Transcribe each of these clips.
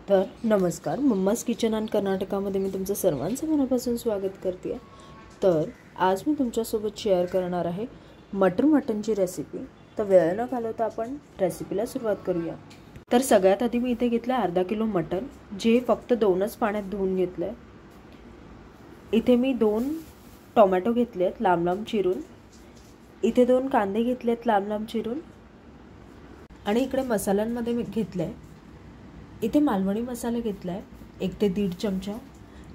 तर नमस्कार, mamma's kitchen and कर्नाटकामध्ये मी तुमचं सर्वांचं मनापासून स्वागत करते आहे। तर आज मी तुमच्यासोबत शेअर करणार आहे मटनची रेसिपी। तर वेळ न घालवता आपण रेसिपीला सुरुवात करूया। तर सगळ्यात आधी मी इथे घेतलं अर्धा किलो मटन, जे फक्त 2च पाण्यात धुवून घेतलंय। इथे मी 2 टोमॅटो घेतलेत लांब लांब चिरून, इथे 2 कांदे घेतलेत लांब लांब चिरून, आणि इकडे मसाल्यांमध्ये मी घेतलंय इथे मालवणी मसाला घेतलाय 1 ते 1.5 चमचा।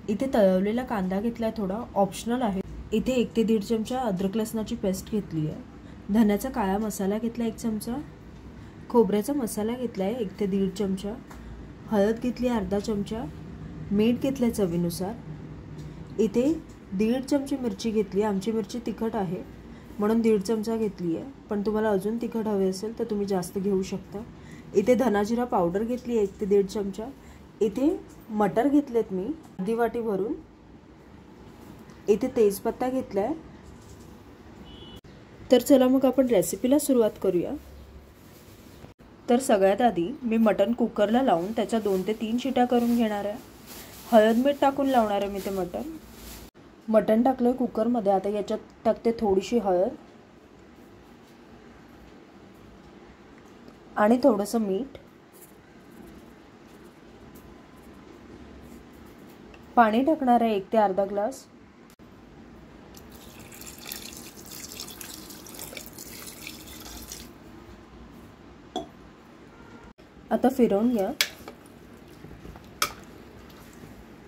इथे तळवलेला कांदा घेतलाय, थोडा ऑप्शनल आहे। इथे 1 ते 1.5 चमचा अद्रक लसणाची पेस्ट घेतली आहे। धन्याचा काळा मसाला घेतला 1 चमचा, खोबऱ्याचा मसाला घेतलाय 1 ते 1.5 चमचा, हळद घेतली अर्धा चमचा, मीठ घेतलं चवीनुसार। इथे 1.5 चमचे मिरची घेतली, आमची मिरची तिखट आहे म्हणून 1.5 चमचा घेतली आहे, पण तुम्हाला अजून तिखट हवे असेल तर तुम्ही जास्त घेऊ शकता। इथे धना जिरा पावडर घेतली 1 ते 1.5 चमचा। इथे मटर घेतलेत मी अर्धी वाटी भरून। इथे तेजपत्ता घेतलाय। तर चला मग आपण रेसिपीला सुरुवात करूया। तर सगळ्यात आधी मी मटन कुकरला लावून त्याच्या 2 ते 3 शिट्या करून घेणार आहे। हळद मीठ टाकून लावणार आहे मी ते मटन टाकलं कुकरमध्ये। आता याच्यात टाकते थोडीशी हळद आणि थोडंसं मीठ, पाणी टाकणार आहे 1 ते अर्धा ग्लास। आता फिरवून घ्या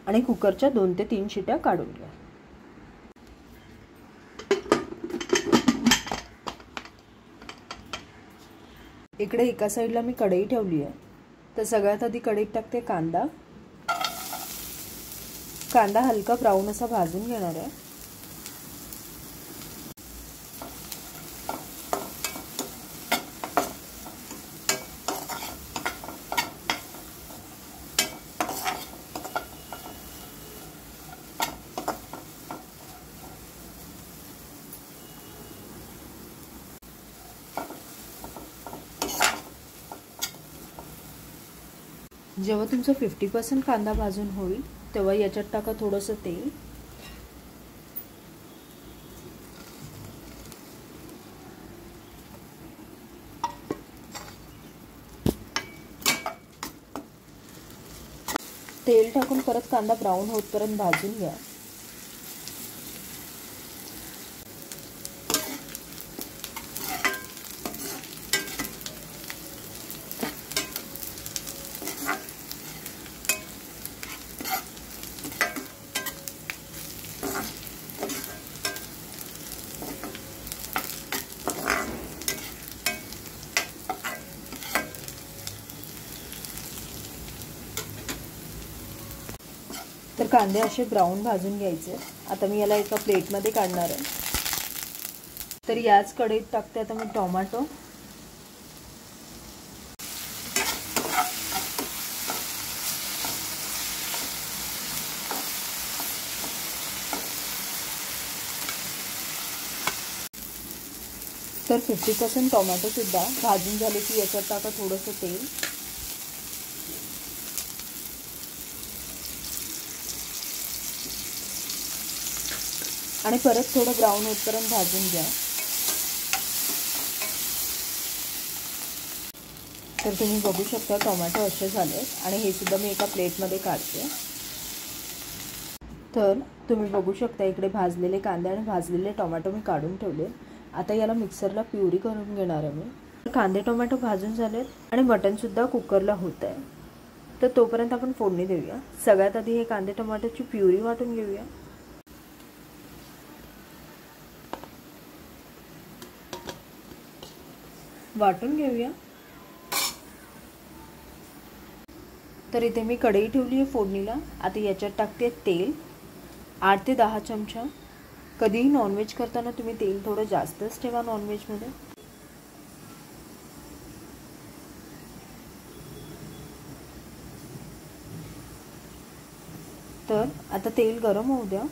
आणि कुकरच्या 2 ते 3 शिट्या काढून घ्या। इकडे एका साईडला मी कढई ठेवली आहे। तर सगळ्यात आधी कढईत टाकते कांदा। कांदा हलका ब्राऊन असा भाजून घेणार आहे। जेव्हा तुमचा 50% कांदा भाजून होईल तेव्हा याच्यात टाका थोडंसं तेल, तेल टाकून परत कांदा ब्राऊन होतपर्यंत भाजून घ्या। तर कांदे असे ब्राऊन भाजून घ्यायचे। आता मी याला एका प्लेटमध्ये काढणार आहे। तर याच कढईत टाकते आता मी टोमॅटो, तर 50% टोमॅटो सुद्धा भाजून झाले की याच्यात टाका थोडंसं तेल, आणि परत थोडं ब्राऊन होतपर्यंत भाजून घ्या। तर तुम्ही बघू शकता टोमॅटो असे झाले आणि हे सुद्धा मी एका प्लेटमध्ये काढते। तर तुम्ही बघू शकता इकडे भाजलेले कांदे आणि भाजलेले टोमॅटो मी काढून ठेवले। आता याला मिक्सरला प्युरी करून घेणार आहे मी। कांदे टोमॅटो भाजून झालेत आणि मटन सुद्धा कुकरला होत आहे। तर तोपर्यंत आपण फोडणी देऊया। सगळ्यात आधी हे कांदे टोमॅटोची प्युरी वाटून घेऊया। तर इथे मी कढई ठेवली आहे फोडणीला। आता याच्यात टाकते तेल 8 ते 10 चमचा। कधीही नॉनव्हेज करताना तुम्ही तेल थोडं जास्तच ठेवा नॉनव्हेजमध्ये। तर आता तेल गरम होऊ द्या।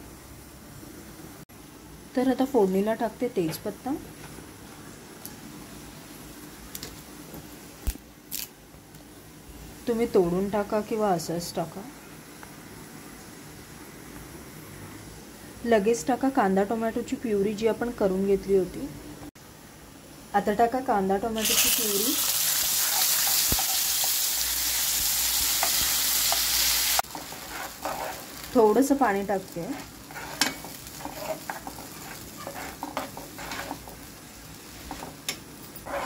तर आता फोडणीला टाकते तेजपत्ता, तुम्ही तोडून टाका किंवा असंच टाका. लगेच टाका कांदा टोमॅटोची प्युरी जी आपण करून घेतली होती. आता टाका कांदा टोमॅटोची प्युरी. थोडंसं पाणी टाकते.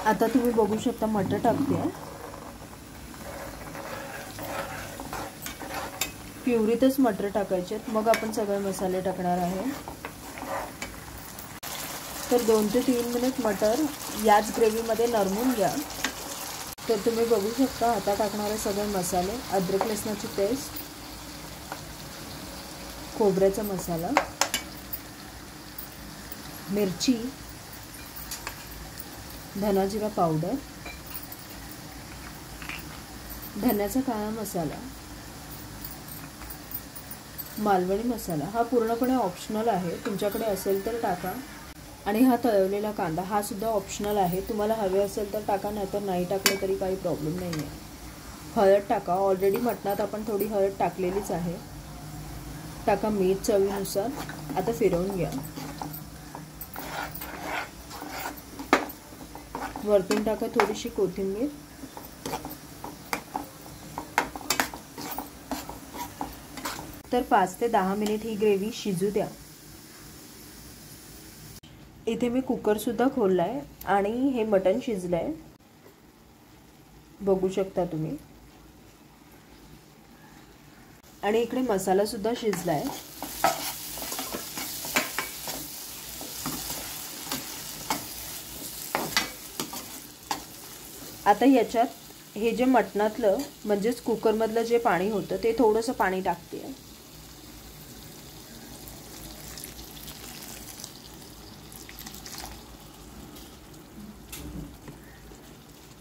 आता तुम्ही बघू शकता मटर टाकते. प्युरीतच मटर टाकायचे, मग आपण सगळे मसाले टाकणार आहे. तर 2 ते 3 मिनिट मटर याच ग्रेव्हीमध्ये नरमून घ्या. तर तुम्ही बघू शकता आता टाकणारे सगळे मसाले. अद्रक लसणाची पेस्ट, खोबऱ्याचा मसाला, मिरची, धना जिरा पावडर, धन्याचा काळा मसाला, मालवणी मसाला. हा पूर्णपणे ऑप्शनल आहे, तुमच्याकडे असेल तर टाका. आणि हा तळवलेला कांदा हा सुद्धा ऑप्शनल आहे, तुम्हाला हवे असेल तर टाका, नाहीतर नाही टाकले तरी काही प्रॉब्लेम नाही आहे. हळद टाका. ऑलरेडी मटणात आपण थोडी हळद टाकलेलीच आहे. टाका मीठ चवीनुसार. आता फिरवून घ्या. वरतून टाका थोडीशी कोथिंबीर. तर 5 ते 10 मिनिट ही ग्रेव्ही शिजू द्या. इथे मी कुकर सुद्धा खोललाय आणि हे मटण शिजलंय, बघू शकता तुम्ही. आणि इकडे मसाला सुद्धा शिजलाय. आता याच्यात हे जे मटणातलं म्हणजेच कुकरमधलं जे पाणी होतं ते थोडंसं पाणी टाकते.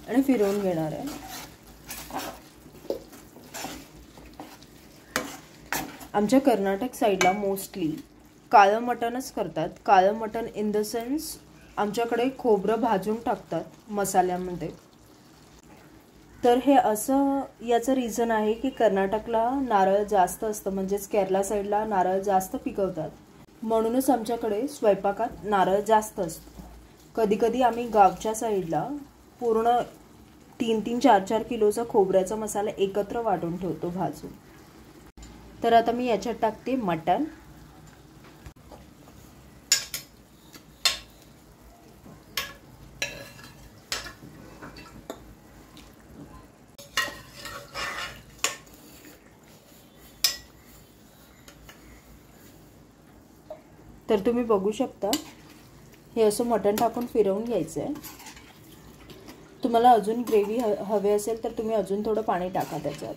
आणि फिरवून घेणार आहे. आमच्या कर्नाटक साईडला मोस्टली काळं मटणच करतात. काळं मटण इन द सेन्स आमच्याकडे खोबरं भाजून टाकतात मसाल्यामध्ये. तर हे असं याचं रिझन आहे की कर्नाटकला नारळ जास्त असतं, म्हणजेच केरला साईडला नारळ जास्त पिकवतात, म्हणूनच आमच्याकडे स्वयंपाकात नारळ जास्त असतो. कधी कधी आम्ही गावच्या साईडला पूर्ण 3-3, 4-4 किलोचा खोबऱ्याचा मसाला एकत्र वाटून ठेवतो भाजून. तर आता मी याच्यात टाकते मटण. तर तुम्ही बघू शकता हे असं मटण टाकून फिरवून घ्यायचं आहे. तुम्हाला अजून ग्रेव्ही हवे असेल तर तुम्ही अजून थोडं पाणी टाका त्याच्यात.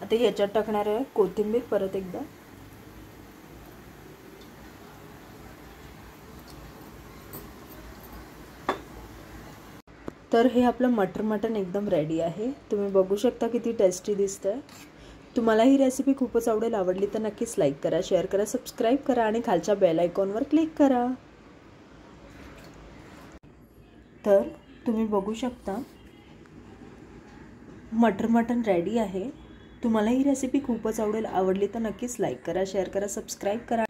आता ह्याच्यात टाकणार आहे कोथिंबीर परत एकदा. तर हे आपलं मटण एकदम रेडी आहे. तुम्ही बघू शकता किती टेस्टी दिसतंय. तुम्हाला ही रेसिपी खूपच आवडली तर नक्कीच लाईक करा, शेअर करा, सबस्क्राईब करा आणि खालच्या बेल आयकॉनवर क्लिक करा. तर तुम्ही बघू शकता मटण रेडी आहे. तुम्हाला ही रेसिपी खूपच आवडली तर नक्कीच लाईक करा, शेअर करा, सबस्क्राईब करा